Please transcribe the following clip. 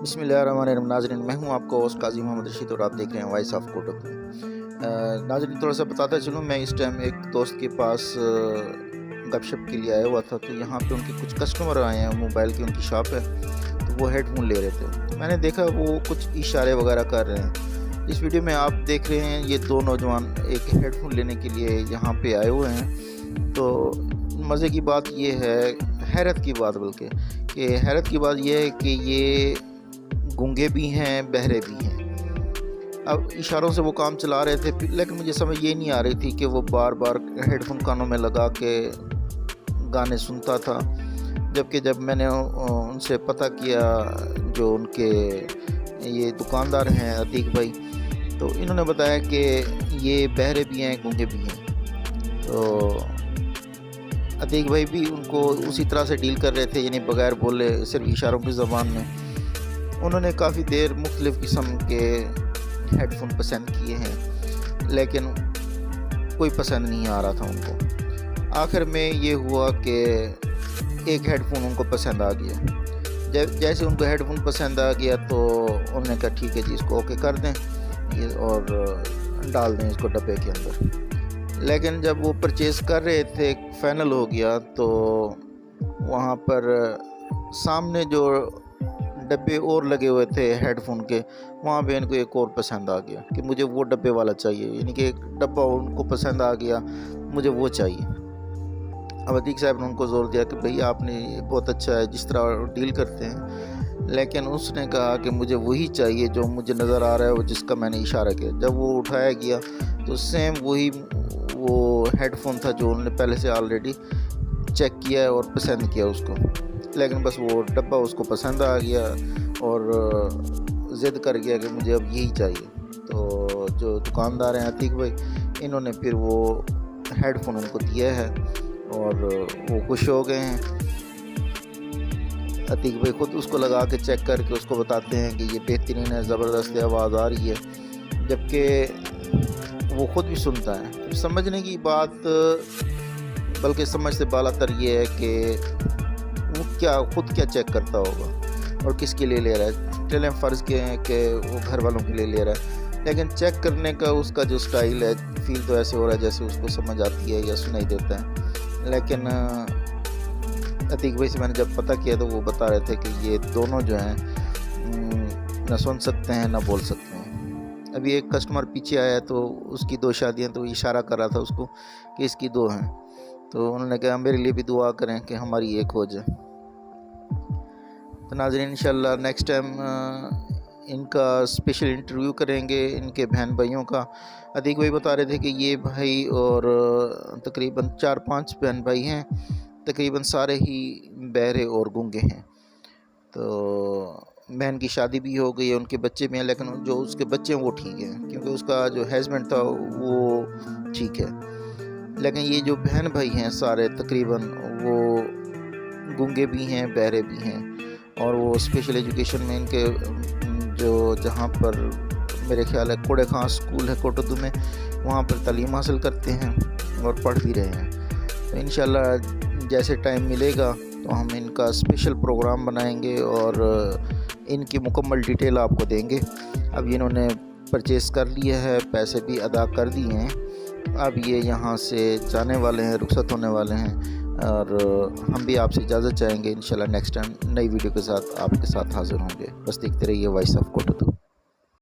بسم اللہ الرحمن الرحیم۔ ناظرین، میں ہوں آپ کو ہوسٹ قاضی محمد رشید اور آپ دیکھ رہے ہیں وائس آف کوٹک۔ ناظرین، تھوڑا سا بتاتا چلوں، میں اس ٹائم ایک دوست کے پاس گپ شپ کے لیے آیا ہوا تھا، تو یہاں پہ ان کے کچھ کسٹمر آئے ہیں، موبائل کی ان کی شاپ ہے، تو وہ ہیڈ فون لے رہے تھے۔ تو میں نے دیکھا وہ کچھ اشارے وغیرہ کر رہے ہیں۔ اس ویڈیو میں آپ دیکھ رہے ہیں یہ دو نوجوان ایک ہیڈ فون لینے کے لیے یہاں پہ آئے ہوئے ہیں۔ تو مزے کی بات یہ ہے، حیرت کی بات بلکہ کہ حیرت کی بات یہ ہے کہ یہ گونگے بھی ہیں، بہرے بھی ہیں۔ اب اشاروں سے وہ کام چلا رہے تھے، لیکن مجھے سمجھ یہ نہیں آ رہی تھی کہ وہ بار بار ہیڈ فون کانوں میں لگا کے گانے سنتا تھا، جبکہ جب میں نے ان سے پتہ کیا، جو ان کے یہ دکاندار ہیں عتیق بھائی، تو انہوں نے بتایا کہ یہ بہرے بھی ہیں، گونگے بھی ہیں۔ تو عتیق بھائی بھی ان کو اسی طرح سے ڈیل کر رہے تھے، یعنی بغیر بولے صرف اشاروں کی زبان میں۔ انہوں نے کافی دیر مختلف قسم کے ہیڈ فون پسند کیے ہیں، لیکن کوئی پسند نہیں آ رہا تھا ان کو۔ آخر میں یہ ہوا کہ ایک ہیڈ فون ان کو پسند آ گیا۔ جیسے ان کو ہیڈ فون پسند آ گیا تو انہوں نے کہا ٹھیک ہے جی، اس کو اوکے کر دیں اور ڈال دیں اس کو ڈبے کے اندر۔ لیکن جب وہ پرچیز کر رہے تھے، فائنل ہو گیا، تو وہاں پر سامنے جو ڈبے اور لگے ہوئے تھے ہیڈ فون کے، وہاں پہ ان کو ایک اور پسند آ گیا کہ مجھے وہ ڈبے والا چاہیے، یعنی کہ ایک ڈبہ ان کو پسند آ گیا، مجھے وہ چاہیے۔ اب عتیق صاحب نے ان کو زور دیا کہ بھئی آپ نے بہت اچھا ہے جس طرح ڈیل کرتے ہیں، لیکن اس نے کہا کہ مجھے وہی چاہیے جو مجھے نظر آ رہا ہے، وہ جس کا میں نے اشارہ کیا۔ جب وہ اٹھایا گیا تو سیم وہی وہ ہیڈ فون تھا جو انہوں نے پہلے سے آلریڈی چیک کیا ہے اور پسند کیا اس کو، لیکن بس وہ ڈبہ اس کو پسند آ گیا اور ضد کر گیا کہ مجھے اب یہی چاہیے۔ تو جو دکاندار ہیں عتیق بھائی، انہوں نے پھر وہ ہیڈ فون ان کو دیا ہے اور وہ خوش ہو گئے ہیں۔ عتیق بھائی خود اس کو لگا کے چیک کر کے اس کو بتاتے ہیں کہ یہ بہترین ہے، زبردست آواز آ رہی ہے، جبکہ وہ خود بھی سنتا ہے۔ سمجھنے کی بات، بلکہ سمجھ سے بالا تر یہ ہے کہ وہ خود کیا چیک کرتا ہوگا اور کس کے لیے لے رہا ہے۔ چلیں فرض کے ہیں کہ وہ گھر والوں کے لیے لے رہا ہے، لیکن چیک کرنے کا اس کا جو سٹائل ہے، فیل تو ایسے ہو رہا ہے جیسے اس کو سمجھ آتی ہے یا سنائی دیتا ہے۔ لیکن عتیق بھائی سے میں نے جب پتہ کیا تو وہ بتا رہے تھے کہ یہ دونوں جو ہیں نہ سن سکتے ہیں نہ بول سکتے ہیں۔ ابھی ایک کسٹمر پیچھے آیا تو اس کی 2 شادیاں، تو اشارہ کر رہا تھا اس کو کہ اس کی 2 ہیں، تو انہوں نے کہا میرے لیے بھی دعا کریں کہ ہماری ایک ہو جائے۔ تو ناظرین، انشاءاللہ نیکسٹ ٹائم ان کا اسپیشل انٹرویو کریں گے، ان کے بہن بھائیوں کا۔ عتیق بھائی بتا رہے تھے کہ یہ بھائی اور تقریباً 4-5 بہن بھائی ہیں، تقریباً سارے ہی بہرے اور گونگے ہیں۔ تو بہن کی شادی بھی ہو گئی ہے، ان کے بچے بھی ہیں، لیکن جو اس کے بچے ہیں وہ ٹھیک ہیں، کیونکہ اس کا جو ہسبینڈ تھا وہ ٹھیک ہے۔ لیکن یہ جو بہن بھائی ہیں سارے تقریباً وہ گونگے بھی ہیں، بہرے بھی ہیں، اور وہ اسپیشل ایجوکیشن میں ان کے جو جہاں پر میرے خیال ہے کوڑے خان اسکول ہے کوٹدو میں، وہاں پر تعلیم حاصل کرتے ہیں اور پڑھ بھی رہے ہیں۔ تو انشاءاللہ جیسے ٹائم ملے گا تو ہم ان کا اسپیشل پروگرام بنائیں گے اور ان کی مکمل ڈیٹیل آپ کو دیں گے۔ اب انہوں نے پرچیز کر لیا ہے، پیسے بھی ادا کر دیے ہیں، اب یہ یہاں سے جانے والے ہیں، رخصت ہونے والے ہیں، اور ہم بھی آپ سے اجازت چاہیں گے۔ انشاءاللہ نیکسٹ ٹائم نئی ویڈیو کے ساتھ آپ کے ساتھ حاضر ہوں گے۔ بس دیکھتے رہیے وائس آف کوٹدو۔